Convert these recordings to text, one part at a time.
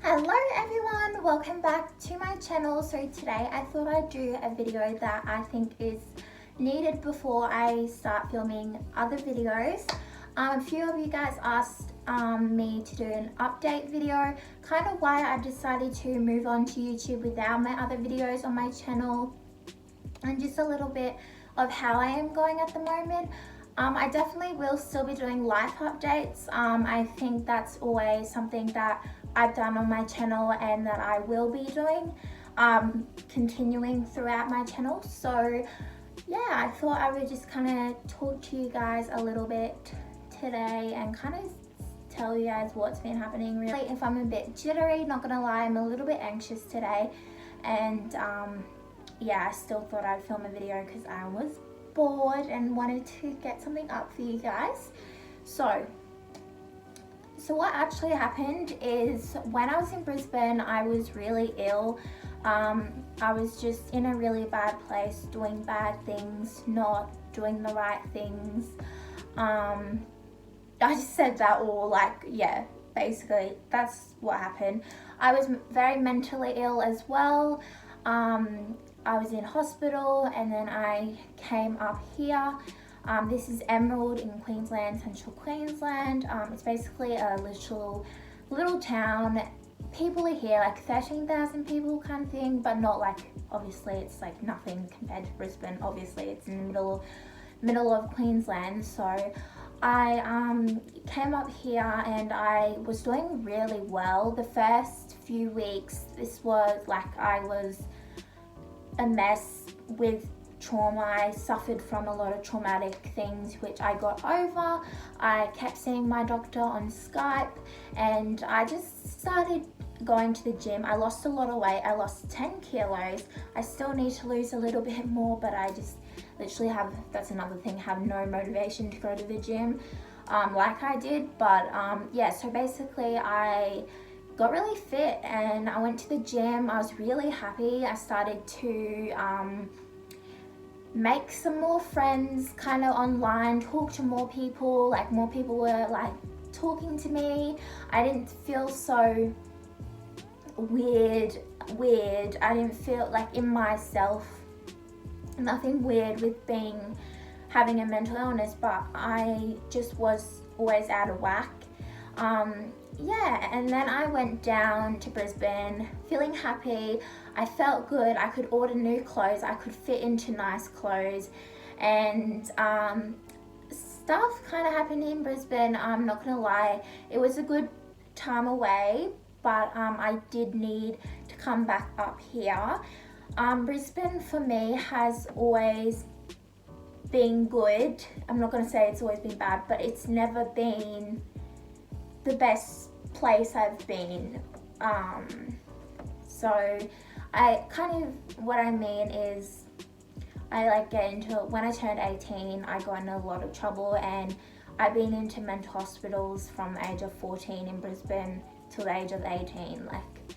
Hello everyone, welcome back to my channel. So today I thought I'd do a video that I think is needed before I start filming other videos. A few of you guys asked me to do an update video, kind of why I decided to move on to YouTube without my other videos on my channel, and just a little bit of how I am going at the moment. I definitely will still be doing life updates. I think that's always something that I've done on my channel and that I will be doing, continuing throughout my channel. So yeah, I thought I would just kind of talk to you guys a little bit today and kind of tell you guys what's been happening. Really, if I'm a bit jittery, not gonna lie, I'm a little bit anxious today, and yeah, I still thought I'd film a video because I was bored and wanted to get something up for you guys. So what actually happened is when I was in Brisbane, I was really ill. I was just in a really bad place, doing bad things, not doing the right things. I just said that all, like, yeah, basically that's what happened. I was very mentally ill as well. I was in hospital and then I came up here. This is Emerald in Queensland, central Queensland. It's basically a little town. People are here, like 13,000 people kind of thing, but not like, obviously it's like nothing compared to Brisbane. Obviously it's in the middle of Queensland. So I came up here and I was doing really well. The first few weeks, this was like, I was a mess with trauma. I suffered from a lot of traumatic things which I got over. I kept seeing my doctor on Skype and I just started going to the gym. I lost a lot of weight. I lost 10 kilos. I still need to lose a little bit more, but I just literally that's another thing, have no motivation to go to the gym like I did. But yeah, so basically I got really fit and I went to the gym. I was really happy. I started to make some more friends kind of online, talk to more people. Like, more people were like talking to me. I didn't feel so weird. I didn't feel like in myself, nothing weird with having a mental illness, but I just was always out of whack. Yeah, and then I went down to Brisbane feeling happy. I felt good. I could order new clothes. I could fit into nice clothes, and stuff kind of happened in Brisbane. I'm not gonna lie, it was a good time away, but I did need to come back up here. Brisbane for me has always been good. I'm not gonna say it's always been bad, but it's never been the best place I've been. So what I mean is, I like get into, when I turned 18, I got in a lot of trouble, and I've been into mental hospitals from the age of 14 in Brisbane till the age of 18. Like,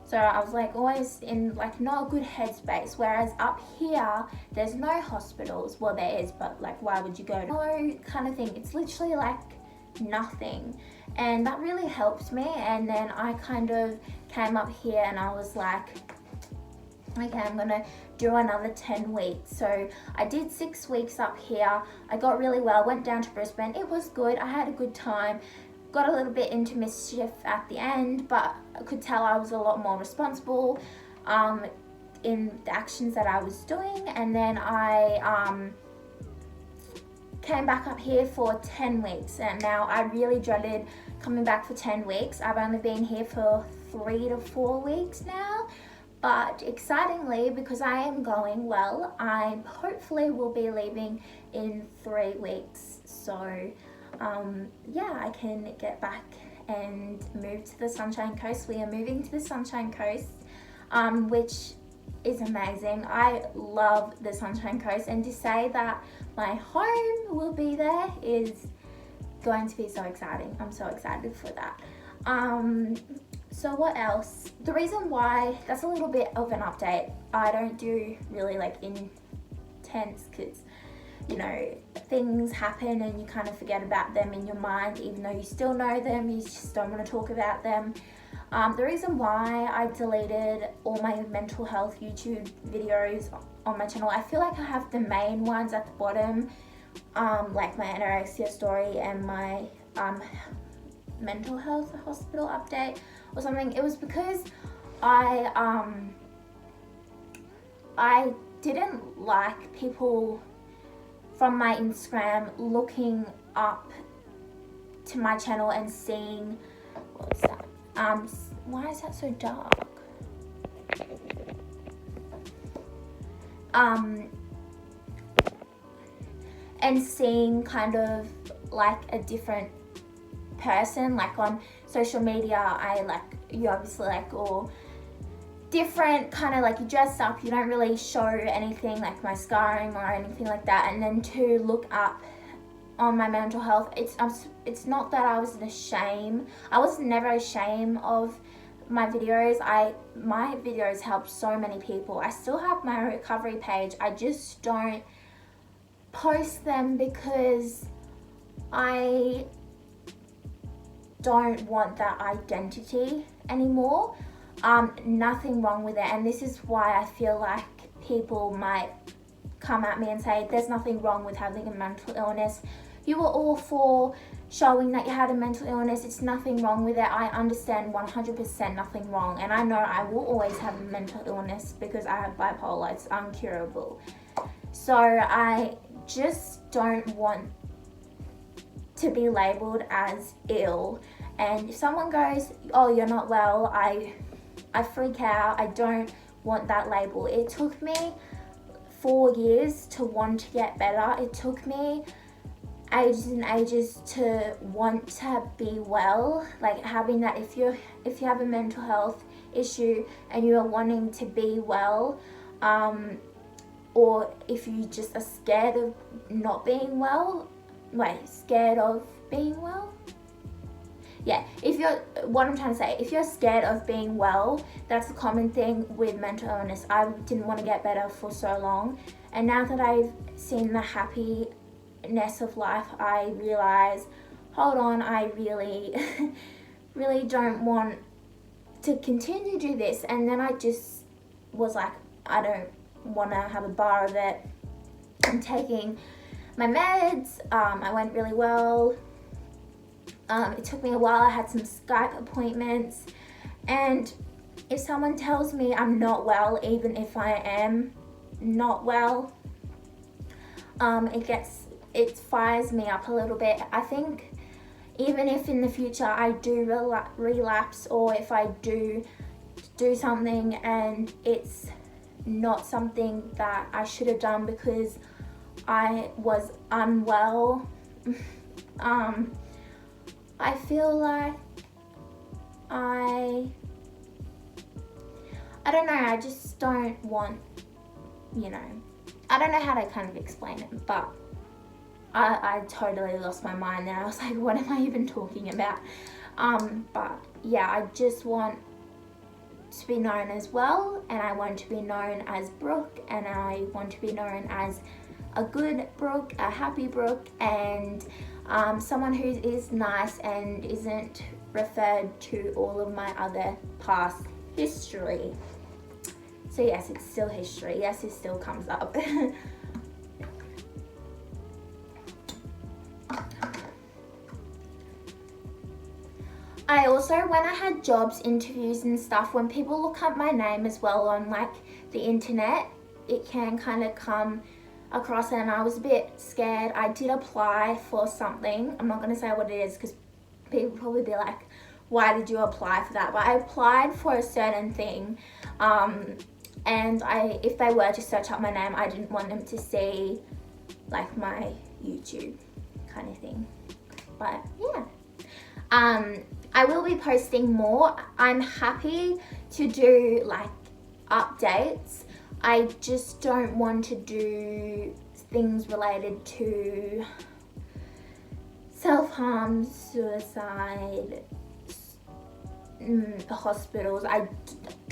so I was like always in like not a good headspace, whereas up here there's no hospitals. Well, there is, but like, why would you go to no kind of thing? It's literally like nothing, and that really helped me. And then I kind of came up here and I was like, okay, I'm gonna do another 10 weeks. So I did 6 weeks up here. I got really well, went down to Brisbane. It was good. I had a good time. Got a little bit into mischief at the end, but I could tell I was a lot more responsible in the actions that I was doing. And then I came back up here for 10 weeks, and now I really dreaded coming back for 10 weeks. I've only been here for 3 to 4 weeks now, but excitingly, because I am going well, I hopefully will be leaving in 3 weeks. So yeah, I can get back and move to the Sunshine Coast. We are moving to the Sunshine Coast, which is amazing. I love the Sunshine Coast, and to say that my home will be there is going to be so exciting. I'm so excited for that. So what else? The reason why, that's a little bit of an update. I don't do really like intense, because you know, things happen and you kind of forget about them in your mind, even though you still know them, you just don't want to talk about them. The reason why I deleted all my mental health YouTube videos on my channel, I feel like I have the main ones at the bottom, like my anorexia story and my mental health hospital update or something. It was because I didn't like people from my Instagram looking up to my channel and seeing, what's that? Why is that so dark? And seeing kind of like a different person, like on social media, you obviously like all different, kind of like you dress up, you don't really show anything like my scarring or anything like that. And then to look up on my mental health, it's not that I was ashamed. I was never ashamed of my videos. My videos helped so many people. I still have my recovery page. I just don't post them because I don't want that identity anymore. Nothing wrong with it, and this is why I feel like people might come at me and say there's nothing wrong with having a mental illness. You were all for showing that you had a mental illness. It's nothing wrong with it. I understand 100% nothing wrong, and I know I will always have a mental illness because I have bipolar. It's uncurable. So I just don't want to be labeled as ill, and if someone goes, oh, you're not well, I freak out. I don't want that label. It took me 4 years to want to get better. It took me ages and ages to want to be well, like having that, if you have a mental health issue and you are wanting to be well, or if you just are scared of not being well, scared of being well. Yeah, what I'm trying to say, if you're scared of being well, that's a common thing with mental illness. I didn't want to get better for so long, and now that I've seen the happiness of life, I realize, hold on, I really, really don't want to continue to do this. And then I just was like, I don't want to have a bar of it. I'm taking my meds. I went really well. It took me a while. I had some Skype appointments, and if someone tells me I'm not well, even if I am not well, it fires me up a little bit. I think even if in the future I do relapse, or if I do something and it's not something that I should have done because I was unwell, I feel like I don't know, I just don't want, I don't know how to kind of explain it, but I totally lost my mind there. I was like, what am I even talking about? But yeah, I just want to be known as well, and I want to be known as Brooke, and I want to be known as a good Brooke, a happy Brooke, and someone who is nice and isn't referred to all of my other past history. So yes, it's still history. Yes, it still comes up. I also, when I had jobs, interviews and stuff, when people look up my name as well on like the internet, it can kind of come across, and I was a bit scared. I did apply for something. I'm not going to say what it is because people probably be like, why did you apply for that? But I applied for a certain thing, and if they were to search up my name, I didn't want them to see like my YouTube kind of thing. But yeah, I will be posting more. I'm happy to do like updates. I just don't want to do things related to self-harm, suicide, hospitals.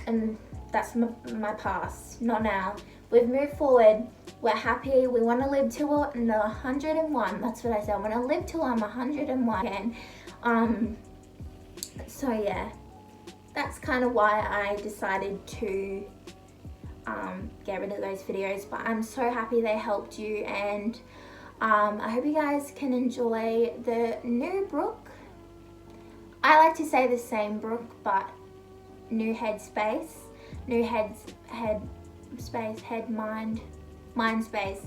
And that's my past, not now. We've moved forward. We're happy. We want to live till 101. That's what I said. I want to live till I'm 101 again. So yeah. that's kind of why I decided to get rid of those videos. But I'm so happy they helped you, and I hope you guys can enjoy the new Brooke. I like to say the same Brooke, but new headspace, new head space, head mind space.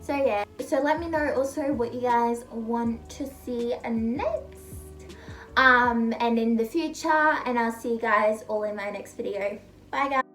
So yeah, so let me know also what you guys want to see next and in the future, and I'll see you guys all in my next video. Bye guys.